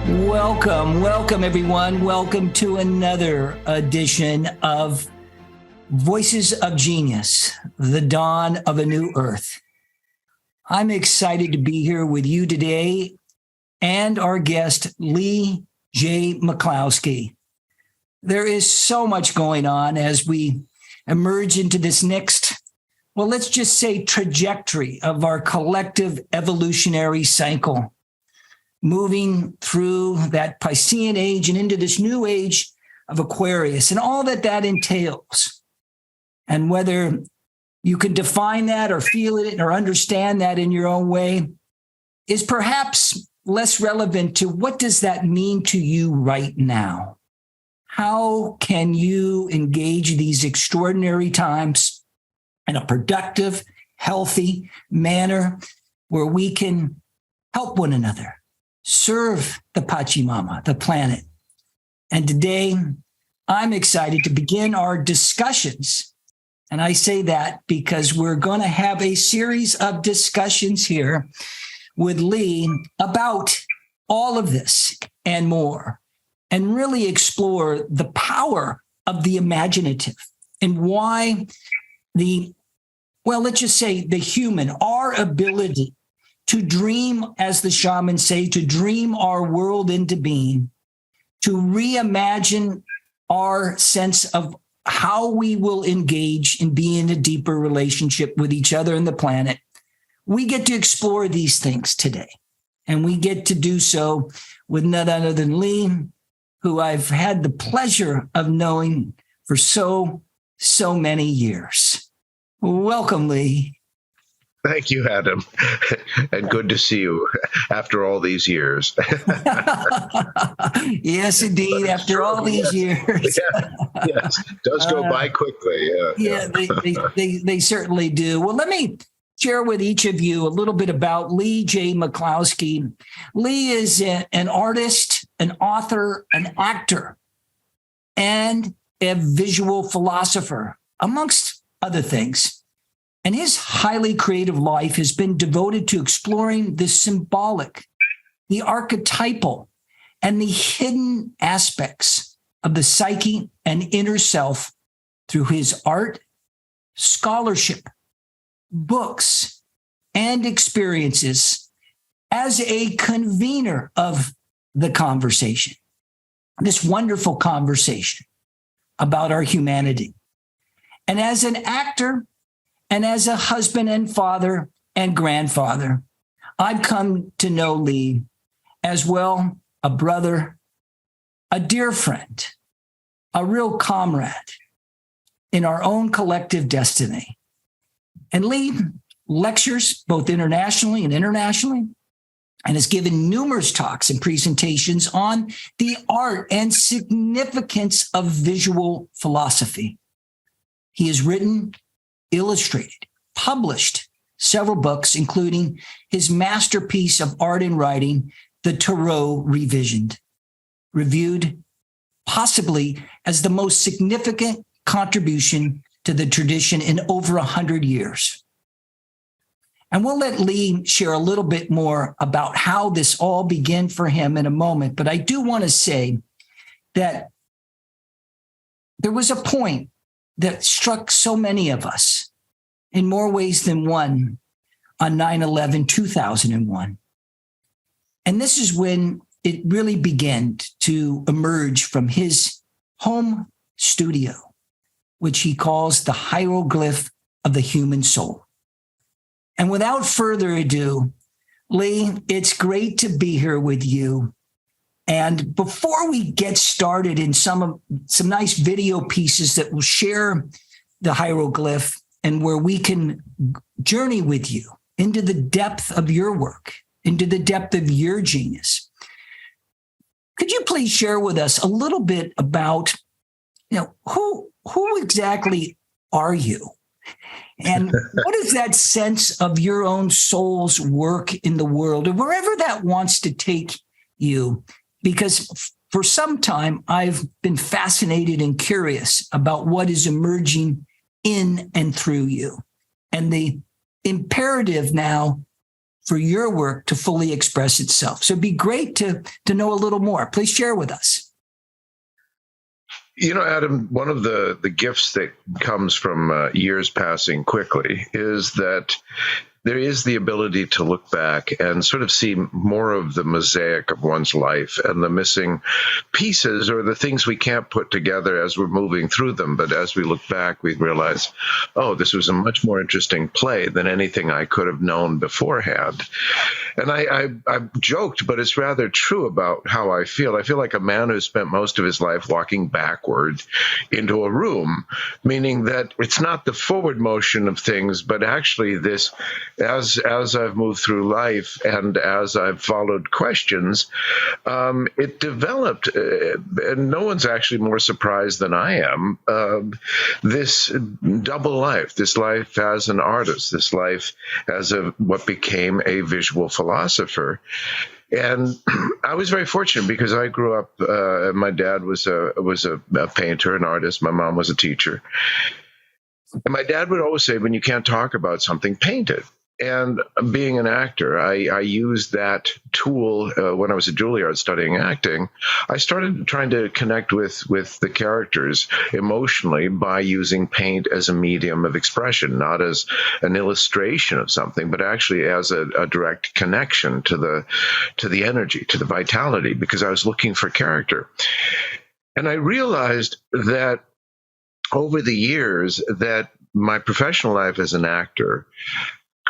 Welcome everyone. Welcome to another edition of Voices of Genius, the dawn of a new earth. I'm excited to be here with you today and our guest, Leigh J McCloskey. There is so much going on as we emerge into this next, well, let's just say trajectory of our collective evolutionary cycle, moving through that Piscean age and into this new age of Aquarius and all that entails. And whether you can define that or feel it or understand that in your own way is perhaps less relevant to what does that mean to you right now? How can you engage these extraordinary times in a productive, healthy manner where we can help one another, serve the Pachamama, the planet? And today, I'm excited to begin our discussions. And I say that because we're going to have a series of discussions here with Leigh about all of this and more, and really explore the power of the imaginative and why let's just say the human, our ability to dream, as the shamans say, to dream our world into being, to reimagine our sense of how we will engage and be in a deeper relationship with each other and the planet. We get to explore these things today. And we get to do so with none other than Leigh, who I've had the pleasure of knowing for so many years. Welcome, Leigh. Thank you, Adam. And good to see you after all these years. Yes, indeed. After all these years. Yes. Does go by quickly. Yeah, they certainly do. Well, let me share with each of you a little bit about Leigh J McCloskey. Leigh is an artist, an author, an actor, and a visual philosopher, amongst other things. And his highly creative life has been devoted to exploring the symbolic, the archetypal, and the hidden aspects of the psyche and inner self through his art, scholarship, books, and experiences as a convener of the conversation, this wonderful conversation about our humanity. And as an actor, and as a husband and father and grandfather, I've come to know Leigh as well, a brother, a dear friend, a real comrade in our own collective destiny. And Leigh lectures both internationally and internationally, and has given numerous talks and presentations on the art and significance of visual philosophy. He has written, illustrated, published several books, including his masterpiece of art and writing, The Tarot reviewed possibly as the most significant contribution to the tradition in over 100 years. And we'll let Leigh share a little bit more about how this all began for him in a moment. But I do want to say that there was a point that struck so many of us in more ways than one on 9/11/2001. And this is when it really began to emerge from his home studio, which he calls the hieroglyph of the human soul. And without further ado, Leigh, it's great to be here with you. And before we get started in some nice video pieces that will share the hieroglyph and where we can journey with you into the depth of your work, into the depth of your genius, could you please share with us a little bit about, who exactly are you? And what is that sense of your own soul's work in the world, or wherever that wants to take you? Because for some time, I've been fascinated and curious about what is emerging in and through you. And the imperative now for your work to fully express itself. So it'd be great to know a little more. Please share with us. You know, Adam, one of the gifts that comes from years passing quickly is that there is the ability to look back and sort of see more of the mosaic of one's life and the missing pieces or the things we can't put together as we're moving through them. But as we look back, we realize, oh, this was a much more interesting play than anything I could have known beforehand. And I joked, but it's rather true about how I feel. I feel like a man who spent most of his life walking backward into a room, meaning that it's not the forward motion of things, but actually this, as I've moved through life and as I've followed questions, it developed, and no one's actually more surprised than I am, this double life, this life as an artist, this life as what became a visual philosopher. And I was very fortunate because I grew up, my dad was a painter, an artist. My mom was a teacher. And my dad would always say, when you can't talk about something, paint it. And being an actor, I used that tool when I was at Juilliard studying acting. I started trying to connect with the characters emotionally by using paint as a medium of expression, not as an illustration of something, but actually as a direct connection to the energy, to the vitality, because I was looking for character. And I realized that over the years that my professional life as an actor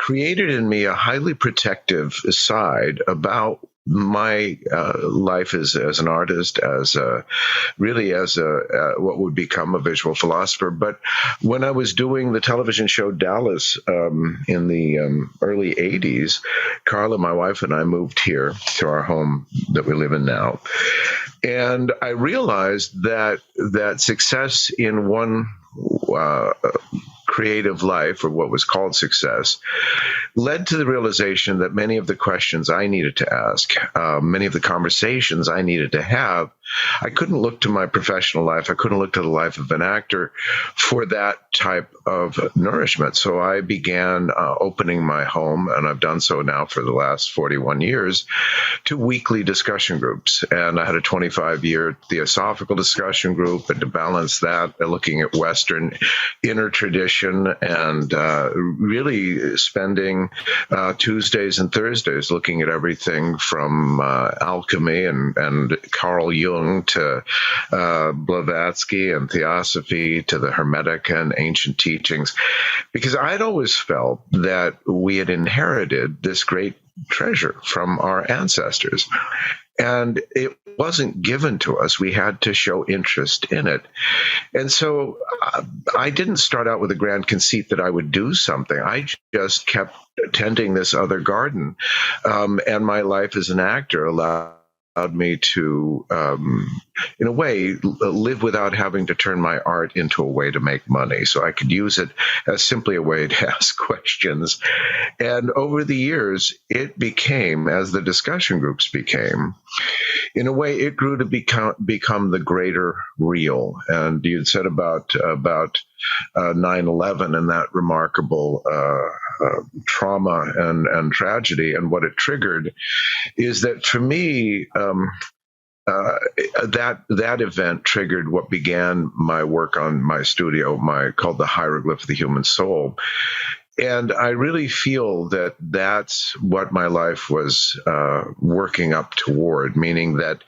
created in me a highly protective side about my life as an artist, as what would become a visual philosopher. But when I was doing the television show Dallas in the early 80s, Carla, my wife, and I moved here to our home that we live in now. And I realized that success in one creative life, or what was called success, led to the realization that many of the questions I needed to ask, many of the conversations I needed to have, I couldn't look to my professional life. I couldn't look to the life of an actor for that type of nourishment. So I began opening my home, and I've done so now for the last 41 years, to weekly discussion groups. And I had a 25-year Theosophical discussion group, and to balance that, looking at Western inner tradition and really spending Tuesdays and Thursdays looking at everything from alchemy and Carl Jung to Blavatsky and Theosophy to the Hermetic and ancient teachings, because I'd always felt that we had inherited this great treasure from our ancestors. And it wasn't given to us. We had to show interest in it. And so I didn't start out with a grand conceit that I would do something. I just kept tending this other garden. And my life as an actor allowed me to, in a way, live without having to turn my art into a way to make money. So I could use it as simply a way to ask questions. And over the years, it became, as the discussion groups became, in a way, it grew to become the greater real. And you had said about 9/11 and that remarkable trauma and tragedy, and what it triggered is that for me, that event triggered what began my work on my studio, called The Hieroglyph of the Human Soul. And I really feel that that's what my life was working up toward, meaning that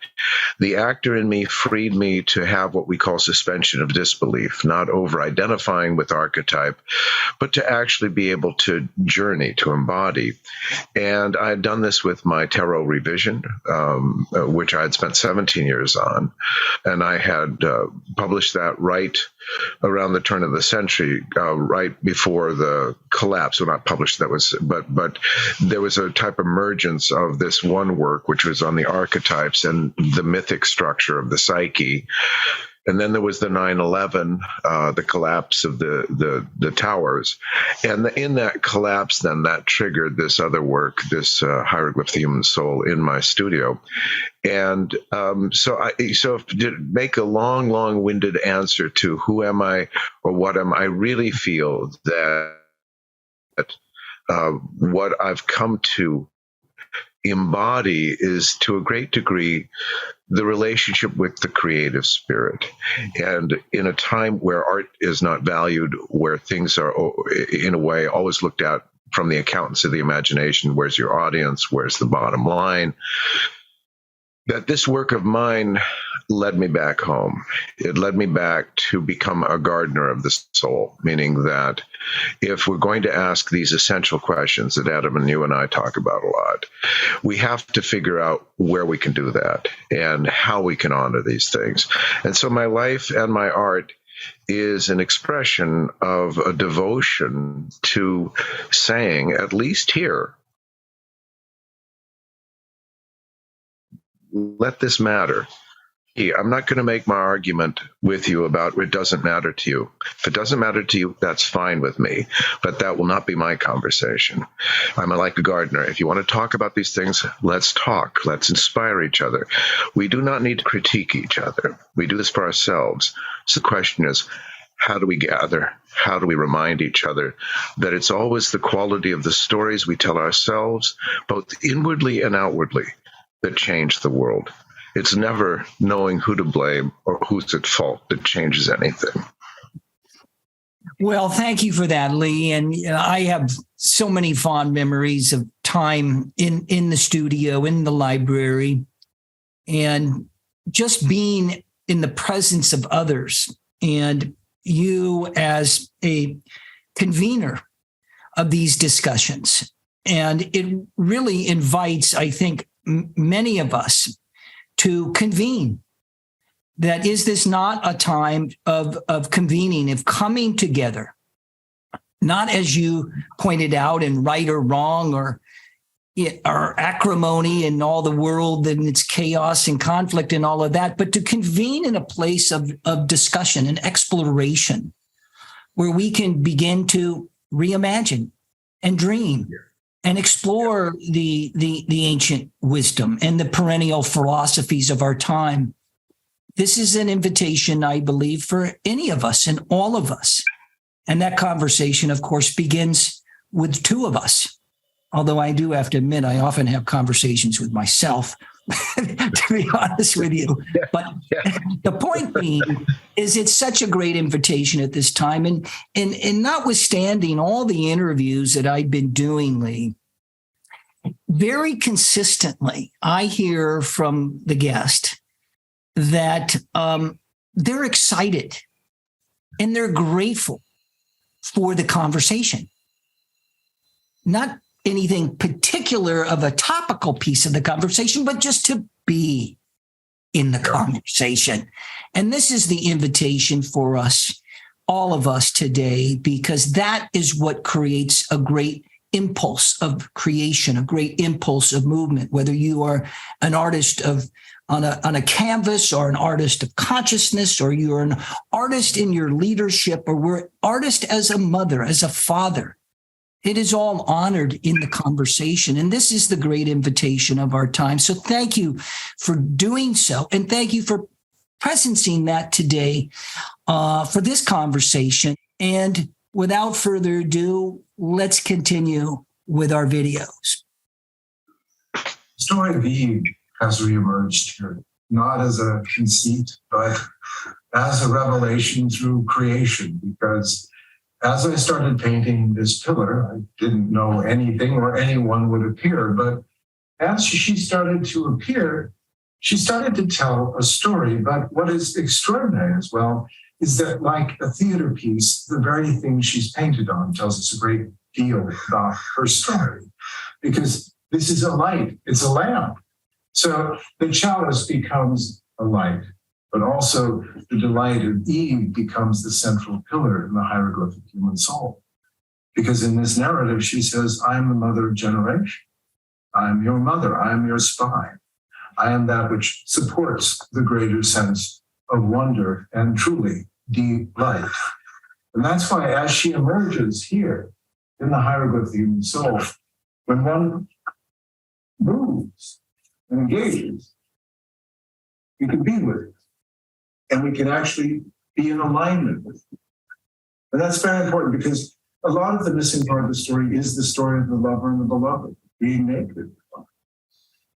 the actor in me freed me to have what we call suspension of disbelief, not over-identifying with archetype, but to actually be able to journey, to embody. And I had done this with my tarot revision, which I had spent 17 years on. And I had published that right around the turn of the century, right before the collapse. Well, not published, but there was a type of emergence of this one work, which was on the archetypes and the mythic structure of the psyche. And then there was the 9/11, the collapse of the towers. And in that collapse, then that triggered this other work, this Hieroglyph of the Human Soul, in my studio. And so to make a long-winded answer to who am I or what am I, really feel that what I've come to embody is, to a great degree, the relationship with the creative spirit. And in a time where art is not valued, where things are, in a way, always looked at from the accountants of the imagination, where's your audience, where's the bottom line, that this work of mine led me back home. It led me back to become a gardener of the soul, meaning that if we're going to ask these essential questions that Adam and you and I talk about a lot, we have to figure out where we can do that and how we can honor these things. And so my life and my art is an expression of a devotion to saying, at least here, let this matter. I'm not going to make my argument with you about it doesn't matter to you. If it doesn't matter to you, that's fine with me, but that will not be my conversation. I'm like a gardener. If you want to talk about these things, let's talk. Let's inspire each other. We do not need to critique each other. We do this for ourselves. So the question is, how do we gather? How do we remind each other that it's always the quality of the stories we tell ourselves, both inwardly and outwardly, that change the world? It's never knowing who to blame or who's at fault that changes anything. Well, thank you for that, Leigh. And I have so many fond memories of time in the studio, in the library, and just being in the presence of others. And you as a convener of these discussions. And it really invites, I think, many of us to convene. That is this not a time of convening, of coming together, not as you pointed out in right or wrong or acrimony and all the world and its chaos and conflict and all of that, but to convene in a place of discussion and exploration where we can begin to reimagine and dream and explore the ancient wisdom and the perennial philosophies of our time. This is an invitation, I believe, for any of us and all of us. And that conversation, of course, begins with two of us. Although I do have to admit, I often have conversations with myself, to be honest with you. But the point being is it's such a great invitation at this time. And notwithstanding all the interviews that I've been doing, Leigh, very consistently, I hear from the guest that they're excited and they're grateful for the conversation. Not anything particular of a topical piece of the conversation, but just to be in the conversation. And this is the invitation for us, all of us today, because that is what creates a great impulse of creation, a great impulse of movement, whether you are an artist on a canvas or an artist of consciousness, or you're an artist in your leadership, or we're artist as a mother, as a father. It is all honored in the conversation. And this is the great invitation of our time. So thank you for doing so. And thank you for presencing that today for this conversation. And without further ado, let's continue with our videos. Story of Eve has reemerged here, not as a conceit, but as a revelation through creation, because as I started painting this pillar, I didn't know anything or anyone would appear, but as she started to appear, she started to tell a story. But what is extraordinary as well is that, like a theater piece, the very thing she's painted on tells us a great deal about her story, because this is a light, it's a lamp. So the chalice becomes a light, but also the delight of Eve becomes the central pillar in the hieroglyphic human soul. Because in this narrative, she says, I am the mother of generation. I am your mother. I am your spine. I am that which supports the greater sense of wonder and truly deep life. And that's why as she emerges here in the hieroglyphic human soul, when one moves and engages, we can be with it. And we can actually be in alignment with it. And that's very important, because a lot of the missing part of the story is the story of the lover and the beloved being naked.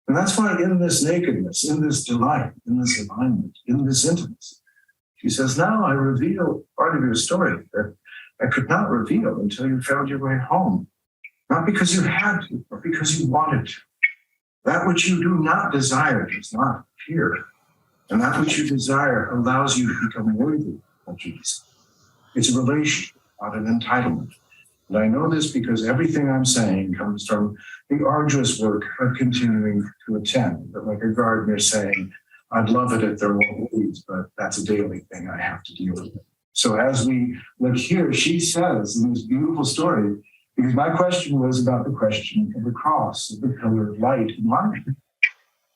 And that's why in this nakedness, in this delight, in this alignment, in this intimacy, she says, now I reveal part of your story that I could not reveal until you found your way home. Not because you had to, but because you wanted to. That which you do not desire does not appear. And that which you desire allows you to become worthy of Jesus. It's a relationship, not an entitlement. And I know this because everything I'm saying comes from the arduous work of continuing to attend. But like a gardener saying, I'd love it if there weren't weeds, but that's a daily thing I have to deal with. So as we look here, she says in this beautiful story, because my question was about the question of the cross, of the pillar of light and light.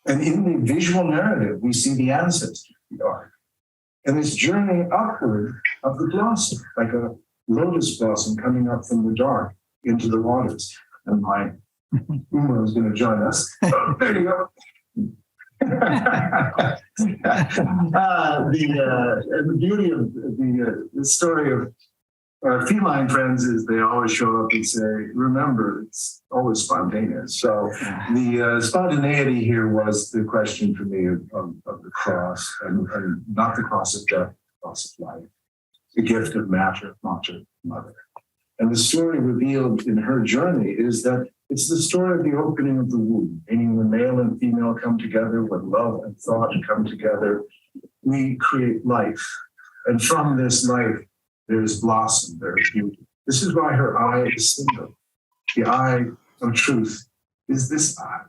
And in the visual narrative, we see the ancestor, the ark, and this journey upward of the blossom, like a lotus blossom coming up from the dark into the waters. And my Uma is going to join us. Oh, there you go. The beauty of the story of our feline friends is they always show up and say, remember, it's always spontaneous. So the spontaneity here was the question for me of the cross, and not the cross of death, the cross of life, the gift of matter, mother. And the story revealed in her journey is that it's the story of the opening of the womb, meaning when male and female come together, when love and thought come together, we create life. And from this life, there is blossom, there is beauty. This is why her eye is single. The eye of truth is this eye.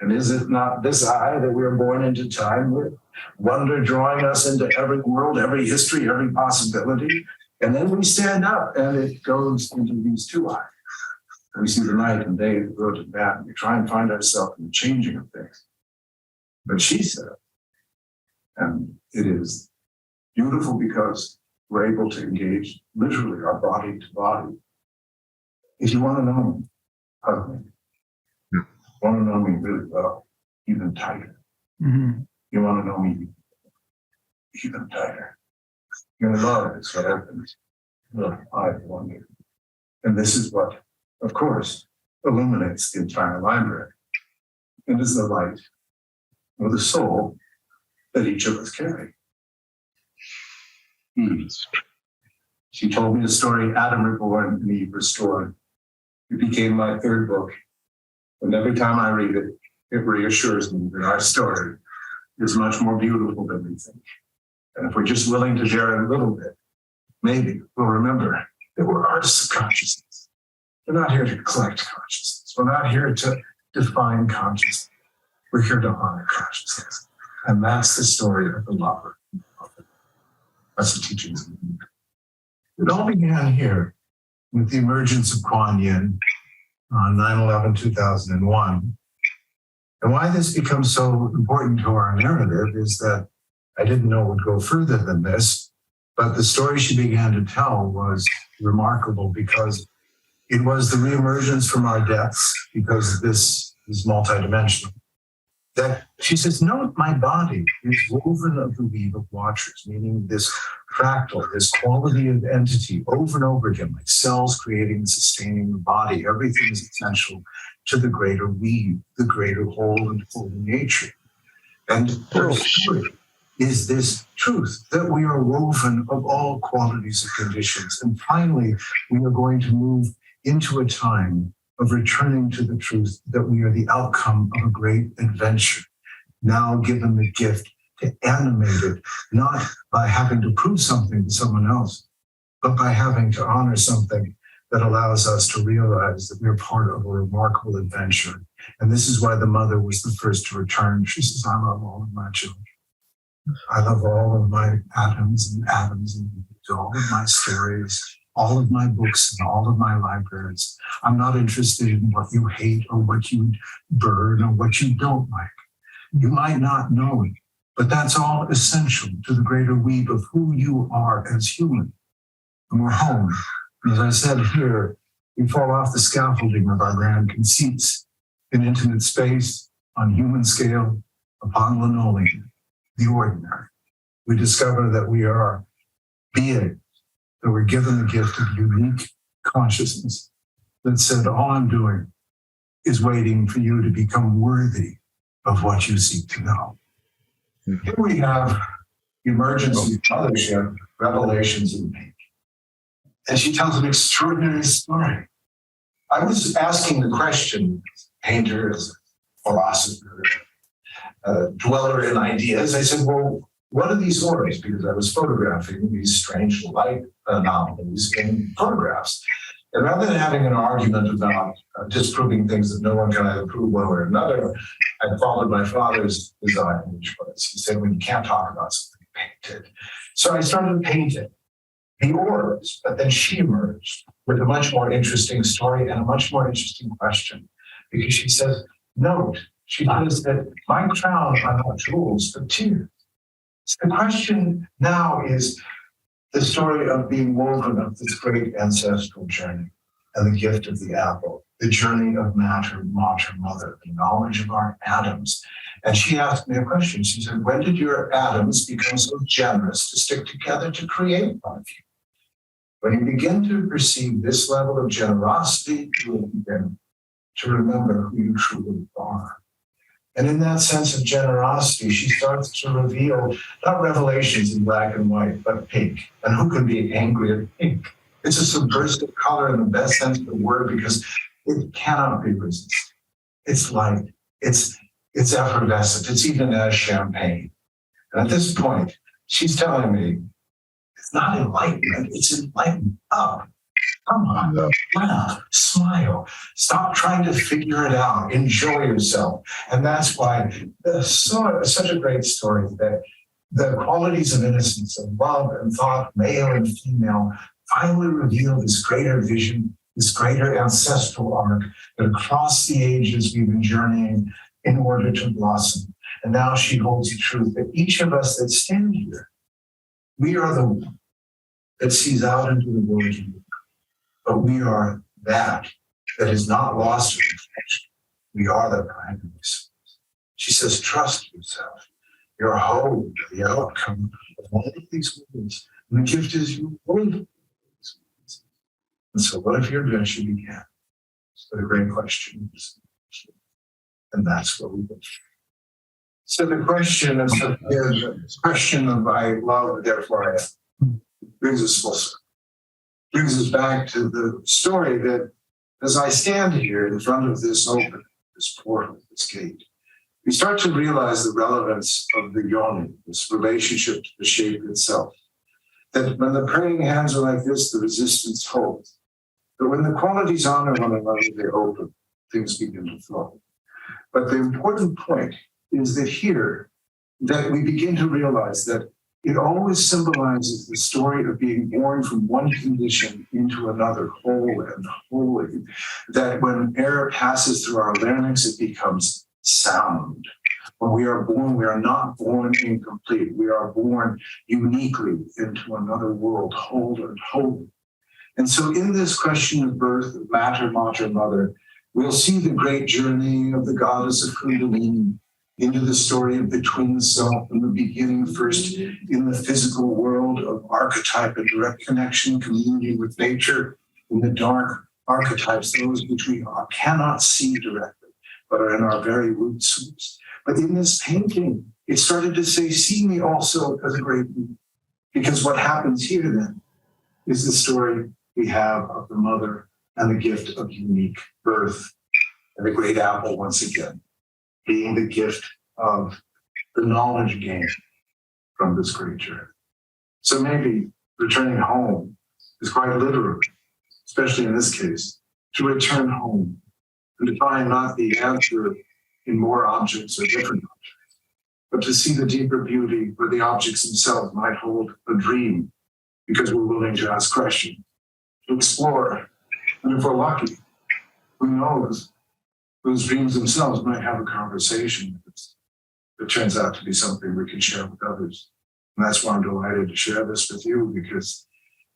And is it not this eye that we are born into time with? Wonder drawing us into every world, every history, every possibility. And then we stand up and it goes into these two eyes. We see the night and day, the good and bad, and we try and find ourselves in the changing of things. But she said, and it is beautiful because we're able to engage literally our body to body. If you want to know me, hug me. You want to know me really well, even tighter. Mm-hmm. You want to know me even tighter. Your love is what opens the eye of wonder. And this is what, of course, illuminates the entire library. It is the light of the soul that each of us carry. She told me the story, Adam Reborn and Eve Restored. It became my third book. And every time I read it, it reassures me that our story is much more beautiful than we think. And if we're just willing to share it a little bit, maybe we'll remember that we're artists of consciousness. We're not here to collect consciousness. We're not here to define consciousness. We're here to honor consciousness. And that's the story of the lover. That's the teachings of the Buddha. It all began here with the emergence of Kuan Yin on 9/11/2001. And why this becomes so important to our narrative is that I didn't know it would go further than this, but the story she began to tell was remarkable because it was the reemergence from our deaths, because this is multidimensional. That she says, no, my body is woven of the weave of watchers, meaning this fractal, this quality of entity over and over again, like cells creating and sustaining the body. Everything is essential to the greater weave, the greater whole and holy nature. And her story is this truth that we are woven of all qualities and conditions. And finally, we are going to move into a time of returning to the truth that we are the outcome of a great adventure, now given the gift to animate it, not by having to prove something to someone else, but by having to honor something that allows us to realize that we're part of a remarkable adventure. And this is why the mother was the first to return. She says, I love all of my children. I love all of my atoms and all of my stories, all of my books and all of my libraries. I'm not interested in what you hate or what you burn or what you don't like. You might not know it, but that's all essential to the greater weave of who you are as human. And we're home. As I said here, we fall off the scaffolding of our grand conceits in intimate space, on human scale, upon linoleum, the ordinary. We discover that we are beings, that we're given the gift of unique consciousness that said, all I'm doing is waiting for you to become worthy of what you seek to know. Here we have emergence of mothership, revelations in me. And she tells an extraordinary story. I was asking the question, painter, as a philosopher, dweller in ideas. I said, well, what are these orbs? Because I was photographing these strange light anomalies in photographs. And rather than having an argument about disproving things that no one can either prove one way or another, I followed my father's design, which was, he said, well, you can't talk about something, paint it. So I started painting the orbs, but then she emerged with a much more interesting story and a much more interesting question. Because she says, note, she says that my crown are not jewels, but tears. So the question now is the story of being woven of this great ancestral journey and the gift of the apple, the journey of matter, mother, the knowledge of our atoms. And she asked me a question. She said, when did your atoms become so generous to stick together to create one of you? When you begin to perceive this level of generosity, you will begin to remember who you truly are. And in that sense of generosity, she starts to reveal not revelations in black and white, but pink. And who can be angry at pink? It's a subversive color in the best sense of the word because it cannot be resisted. It's light. It's effervescent. It's even as champagne. And at this point, she's telling me, it's not enlightenment, it's enlightened up. Come on, laugh, smile, stop trying to figure it out, enjoy yourself. And that's why such a great story that the qualities of innocence, of love and thought, male and female, finally reveal this greater vision, this greater ancestral arc that across the ages we've been journeying in order to blossom. And now she holds the truth that each of us that stand here, we are the one that sees out into the world. But we are that is not lost in reflection. We are the primary source. She says, trust yourself. Your hope, the outcome of all of these words. And the gift is you hold these words. And so what if your adventure began? So the great question is, and that's what we do. So the question of I love, therefore I am, brings us full circle. Brings us back to the story that as I stand here in front of this portal, this gate, we start to realize the relevance of the yoni, this relationship to the shape itself. That when the praying hands are like this, the resistance holds. But when the qualities honor one another, they open, things begin to flow. But the important point is that here, that we begin to realize that it always symbolizes the story of being born from one condition into another, whole and holy. That when air passes through our larynx, it becomes sound. When we are born, we are not born incomplete. We are born uniquely into another world, whole and holy. And so in this question of birth, of matter, mother, we'll see the great journey of the goddess of Kundalini into the story of the twin self in the beginning, first in the physical world of archetype and direct connection, community with nature, in the dark archetypes, those which we cannot see directly, but are in our very root source. But in this painting, it started to say, see me also as a great being. Because what happens here then is the story we have of the mother and the gift of unique birth, and the great apple once again being the gift of the knowledge gained from this great journey. So maybe returning home is quite literal, especially in this case, to return home and to find not the answer in more objects or different objects, but to see the deeper beauty where the objects themselves might hold a dream because we're willing to ask questions, to explore. And if we're lucky, who knows, those dreams themselves might have a conversation that turns out to be something we can share with others. And that's why I'm delighted to share this with you, because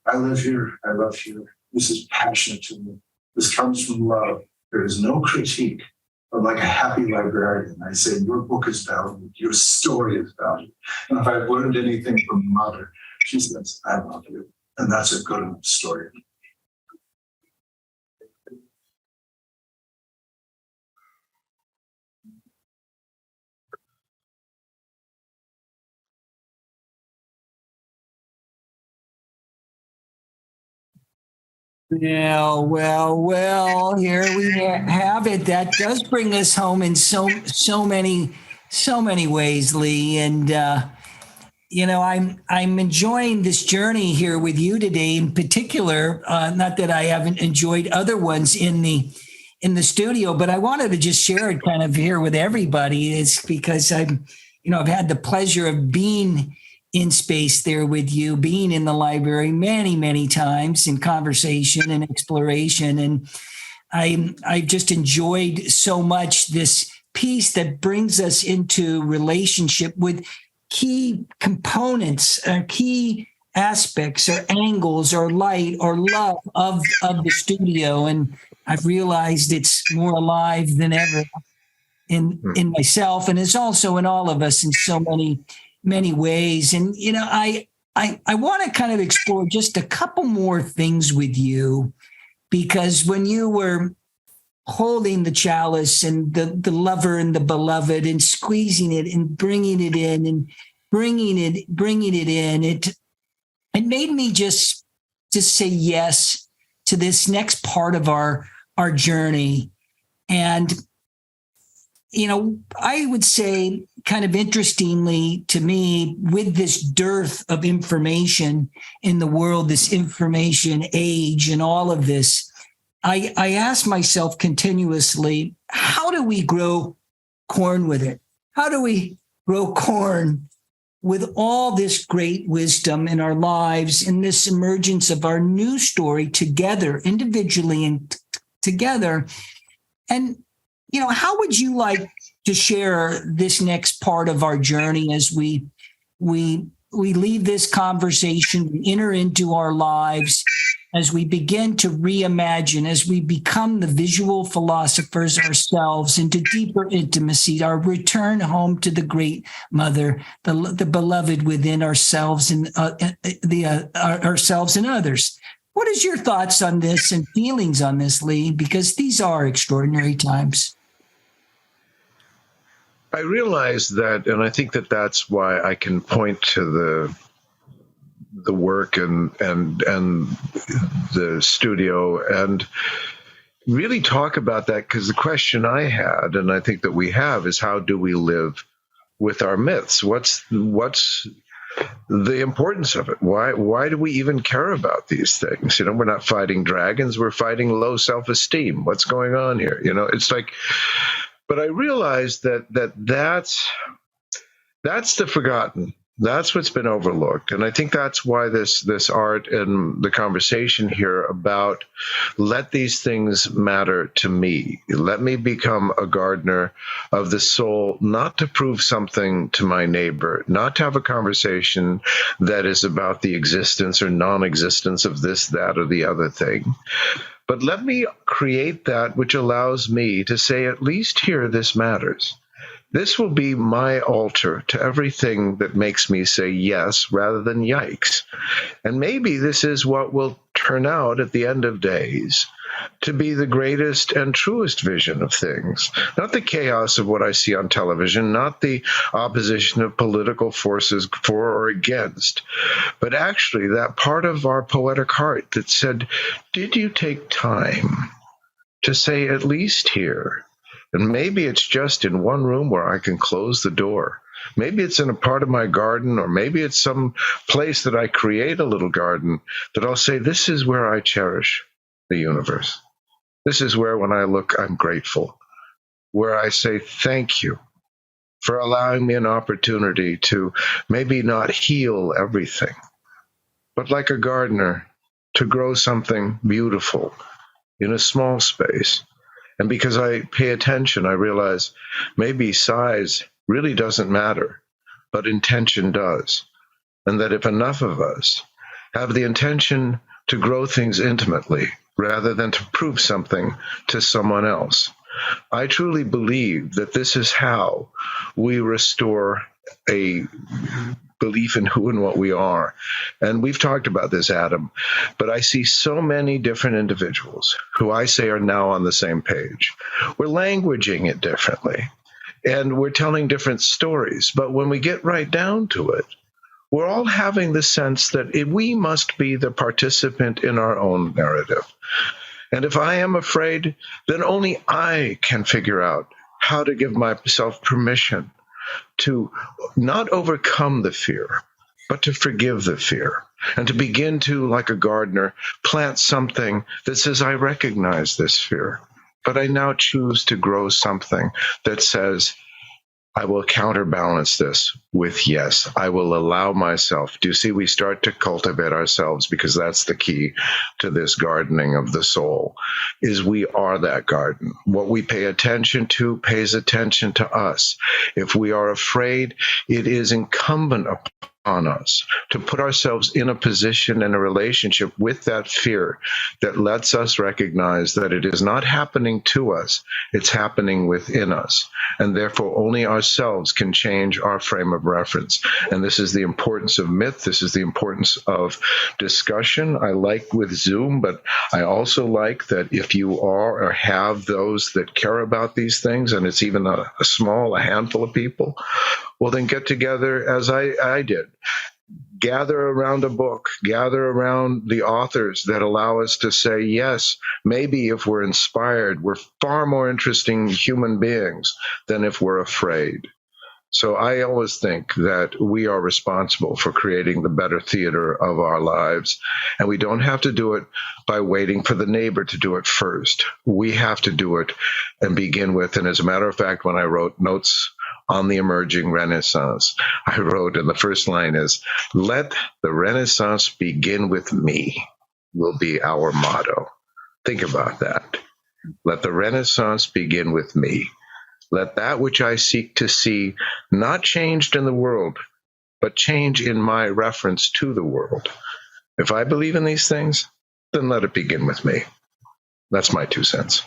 I live here, I love here. This is passionate to me. This comes from love. There is no critique, but like a happy librarian, I say, your book is valued, your story is valued. And if I've learned anything from Mother, she says, I love you. And that's a good enough story. Well. Here we have it. That does bring us home in so many ways, Leigh. And I'm enjoying this journey here with you today. In particular, not that I haven't enjoyed other ones in the studio, but I wanted to just share it kind of here with everybody. It's because I've had the pleasure of being in space there with you, being in the library many times in conversation and exploration. And I've just enjoyed so much this piece that brings us into relationship with key components, key aspects or angles or light or love of the studio. And I've realized it's more alive than ever in myself, and it's also in all of us in so many ways. And I want to kind of explore just a couple more things with you, because when you were holding the chalice and the lover and the beloved and squeezing it and bringing it in and bringing it in, it made me just say yes to this next part of our journey. And I would say, kind of interestingly to me, with this dearth of information in the world, this information age and all of this, I ask myself continuously, how do we grow corn with it? How do we grow corn with all this great wisdom in our lives, in this emergence of our new story together, individually and together? And how would you like to share this next part of our journey as we leave this conversation, we enter into our lives, as we begin to reimagine, as we become the visual philosophers ourselves into deeper intimacy, our return home to the great mother, the beloved within ourselves and ourselves and others? What is your thoughts on this and feelings on this, Leigh? Because these are extraordinary times. I realize that, and I think that that's why I can point to the work and the studio and really talk about that, because the question I had, and I think that we have, is how do we live with our myths? What's the importance of it? Why do we even care about these things? We're not fighting dragons, we're fighting low self-esteem. What's going on here? It's like, but I realized that's the forgotten. That's what's been overlooked. And I think that's why this art and the conversation here about let these things matter to me. Let me become a gardener of the soul, not to prove something to my neighbor, not to have a conversation that is about the existence or non-existence of this, that, or the other thing. But let me create that which allows me to say, at least here, this matters. This will be my altar to everything that makes me say yes rather than yikes. And maybe this is what will turn out at the end of days to be the greatest and truest vision of things. Not the chaos of what I see on television, not the opposition of political forces for or against, but actually that part of our poetic heart that said, did you take time to say, at least here? And maybe it's just in one room where I can close the door. Maybe it's in a part of my garden, or maybe it's some place that I create a little garden that I'll say, this is where I cherish the universe. This is where, when I look, I'm grateful. Where I say, thank you for allowing me an opportunity to maybe not heal everything, but like a gardener, to grow something beautiful in a small space. And because I pay attention, I realize maybe size really doesn't matter, but intention does. And that if enough of us have the intention to grow things intimately rather than to prove something to someone else, I truly believe that this is how we restore a belief in who and what we are. And we've talked about this, Adam, but I see so many different individuals who I say are now on the same page. We're languaging it differently, and we're telling different stories. But when we get right down to it, we're all having the sense that we must be the participant in our own narrative. And if I am afraid, then only I can figure out how to give myself permission to not overcome the fear, but to forgive the fear, and to begin to, like a gardener, plant something that says, I recognize this fear, but I now choose to grow something that says, I will counterbalance this with yes. I will allow myself. Do you see, we start to cultivate ourselves, because that's the key to this gardening of the soul, is we are that garden. What we pay attention to pays attention to us. If we are afraid, it is incumbent upon us to put ourselves in a position and a relationship with that fear that lets us recognize that it is not happening to us, it's happening within us. And therefore, only ourselves can change our frame of reference. And this is the importance of myth. This is the importance of discussion. I like with Zoom, but I also like that if you are or have those that care about these things, and it's even a handful of people, well, then get together as I did. Gather around a book, gather around the authors that allow us to say, yes, maybe if we're inspired, we're far more interesting human beings than if we're afraid. So I always think that we are responsible for creating the better theater of our lives. And we don't have to do it by waiting for the neighbor to do it first. We have to do it and begin with. And as a matter of fact, when I wrote notes on the emerging Renaissance, I wrote, and the first line is, let the Renaissance begin with me, will be our motto. Think about that. Let the Renaissance begin with me. Let that which I seek to see not changed in the world, but change in my reference to the world. If I believe in these things, then let it begin with me. That's my 2 cents.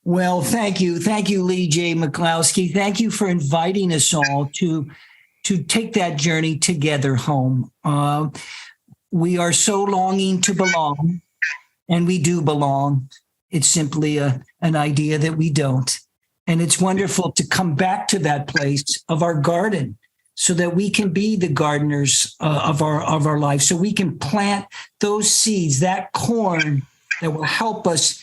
Well, thank you. Thank you, Leigh J McCloskey. Thank you for inviting us all to take that journey together home. We are so longing to belong, and we do belong. It's simply an idea that we don't. And it's wonderful to come back to that place of our garden so that we can be the gardeners of our life, so we can plant those seeds, that corn that will help us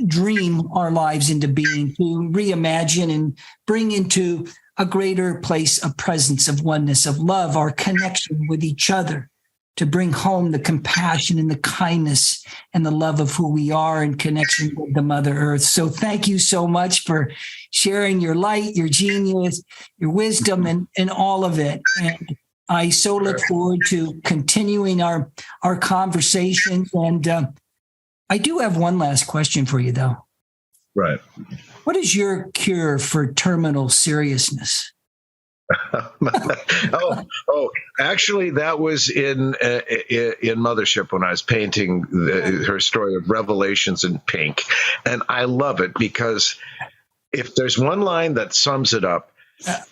dream our lives into being, to reimagine and bring into a greater place of presence, of oneness, of love, our connection with each other, to bring home the compassion and the kindness and the love of who we are in connection with the Mother Earth. So thank you so much for sharing your light, your genius, your wisdom, and all of it. And I so look forward to continuing our conversations. And I do have one last question for you, though. Right. What is your cure for terminal seriousness? Actually, that was in Mothership when I was painting her story of Revelations in pink. And I love it because if there's one line that sums it up,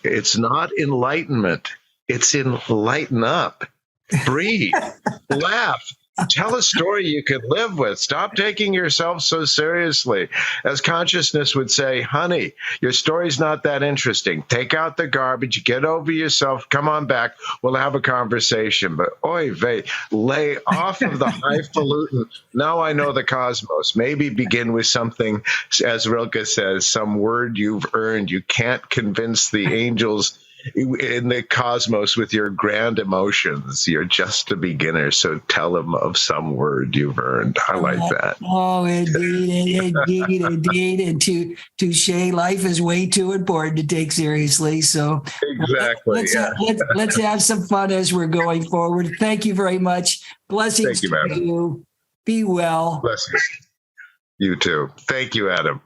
it's not enlightenment, it's enlighten up. Breathe, laugh. Tell a story you can live with. Stop taking yourself so seriously. As consciousness would say, honey, your story's not that interesting. Take out the garbage, get over yourself, come on back, we'll have a conversation. But oy vey, lay off of the highfalutin. Now I know the cosmos. Maybe begin with something, as Rilke says, some word you've earned. You can't convince the angels in the cosmos with your grand emotions. You're just a beginner, so tell them of some word you've earned. I like that. Oh, indeed. And touche, life is way too important to take seriously. So exactly. Let's have some fun as we're going forward. Thank you very much. Blessings to you. Be well. Blessings. You too. Thank you, Adam.